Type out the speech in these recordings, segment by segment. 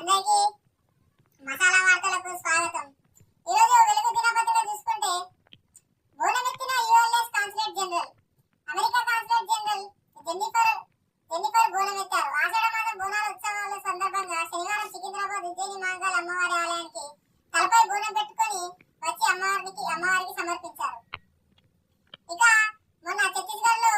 అందరికీ మసాలా వార్తలకు స్వాగతం. ఈరోజు వెలుగు దినపత్రిక చూసుకుంటే బోనమెత్తిన US consulate general, America consulate general Jennifer బోనమెత్తారు. ఆషాఢ మాసం బోనాల ఉత్సవాల సందర్భంగా శనివారం సికింద్రాబాద్ ఉజ్జయిని మహంకాళి అమ్మవారి ఆలయానికి తలపై బోనం పెట్టుకొని వచ్చి అమ్మవారికి సమర్పించారు. ఇక మొన్న ఛత్తీస్గఢ్ లో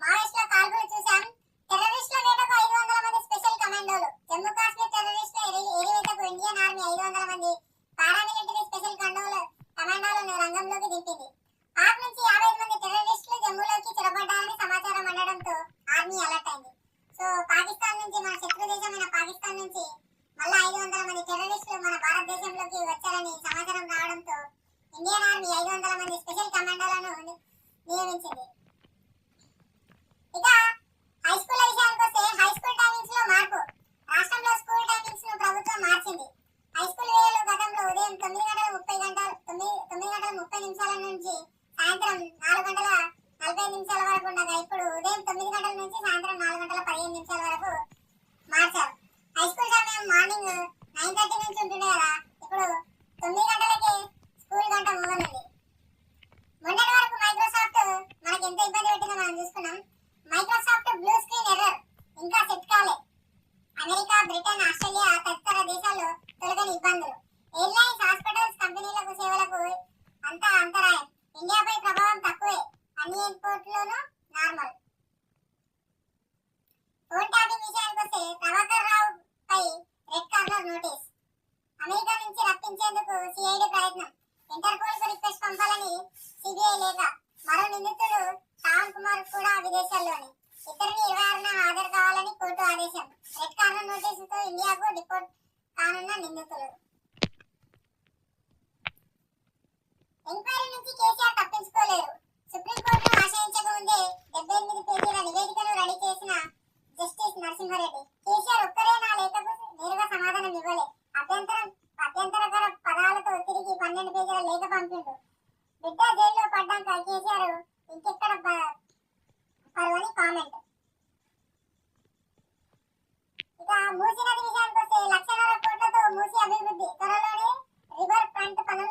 మావోయిస్టుల కాల్పులు చూశాం. టెర్రరిస్టుల వేటకు 500 మంది స్పెషల్ కమాండోలు. జమ్మూ కాశ్మీర్ టెర్రరిస్టుల ఏరివేతకు ఇండియన్ ఆర్మీ 500 మంది పారామిలిటరీ స్పెషల్ కమాండోలను రంగంలోకి దింపింది. పాక్ నుంచి 55 మంది టెర్రరిస్టులు జమ్మూలోకి చొరబడ్డారని సమాచారం అందడంతో ఆర్మీ అలర్ట్ అయింది. సో పాకిస్తాన్ నుంచి, మన శత్రు దేశమైన పాకిస్తాన్ నుంచి మళ్ళీ 500 మంది టెర్రరిస్టులు మన భారతదేశంలోకి వచ్చారని సమాచారం రావడంతో ఇండియన్ ఆర్మీ 500 మంది స్పెషల్ కమాండోలను నియమించింది. ఇక హై స్కూల్ విషయానికి వస్తే హై స్కూల్ టైమింగ్స్ లో మార్పు. రాష్ట్రంలో స్కూల్ టైమింగ్స్ ను ప్రభుత్వం మార్చింది. హై స్కూల్ వేళలు గతంలో ఉదయం 9:30 నుంచి సాయంత్రం 4:45 వరకు ఉండగా ఇప్పుడు ఉదయం 9 గంటల నుంచి సాయంత్రం 4:15 వరకు మార్చారు. హై స్కూల్ సమయం మార్నింగ్ 9:30 నుంచి ఉంటుండే కదా, ఇప్పుడు 9 గంటలకే స్కూల్ గంట మోగనుంది. మొన్నటి వరకు మైక్రోసాఫ్ట్ మనకి ఎంత ఇబ్బంది పెట్టిందో మనం చూసుకున్నాం. మైక్రోసాఫ్ట్ బ్లూ స్క్రీన్ ఎర్రర్ ఇంకా సెట్ కాలే. అమెరికా, బ్రిటన్, ఆస్ట్రేలియా తదితర దేశాల్లో తొలగని ఇబ్బందులు. ఎయిర్లైన్స్, హాస్పిటల్స్, కంపెనీలకు సేవలకు అంతా అంతరాయం. ఇండియాపై ప్రభావం తక్కువే, అన్ని ఎయిర్పోర్ట్లోనూ నార్మల్. ఫోన్ ట్యాపింగ్ విషయానికి వస్తే ప్రభాకర్ రావు పై రెడ్ కార్నర్ నోటీస్. అమెరికా నుంచి రప్పించేందుకు సిఐడి ప్రయత్నం. ఇంటర్పోల్ కు రిక్వెస్ట్ పంపాలని సిబిఐ లేఖ. మరో నిందితుడు శ్రావణ్ కుమార్ కూడా విదేశాల్లోనే. ఇద్దరిని 26న హాజరు కావాలని కోర్టు ఆదేశం. రెడ్ కార్నర్ నోటీసుతో ఇండియాకు డిపోర్ట్ కానున్న నిందితులు. ఎంక్వైరీ నుంచి కేసీఆర్ తప్పించుకోలేరు. సుప్రీంకోర్టును ఆశ్రయించక ముందే 78 పేజీల నివేదికను రెడీ చేసిన జస్టిస్ నరసింహారెడ్డి. కేసీఆర్ ఒక్కరే నా లేఖకు నేరుగా సమాధానం ఇవ్వలే. అభ్యంతరకర పదాలతో తిరిగి 12 పేజీల లేఖ పంపిండు. బిడ్డ జైల్లో పడ్డాక కేసీఆర్ ఇంకెక్కడ పరువని కామెంట్. ఇక మూసీ నది విషయానికి వస్తే 1,00,000 కోట్లతో మూసీ అభివృద్ధి. త్వరలోనే రివర్ ఫ్రంట్ పనులు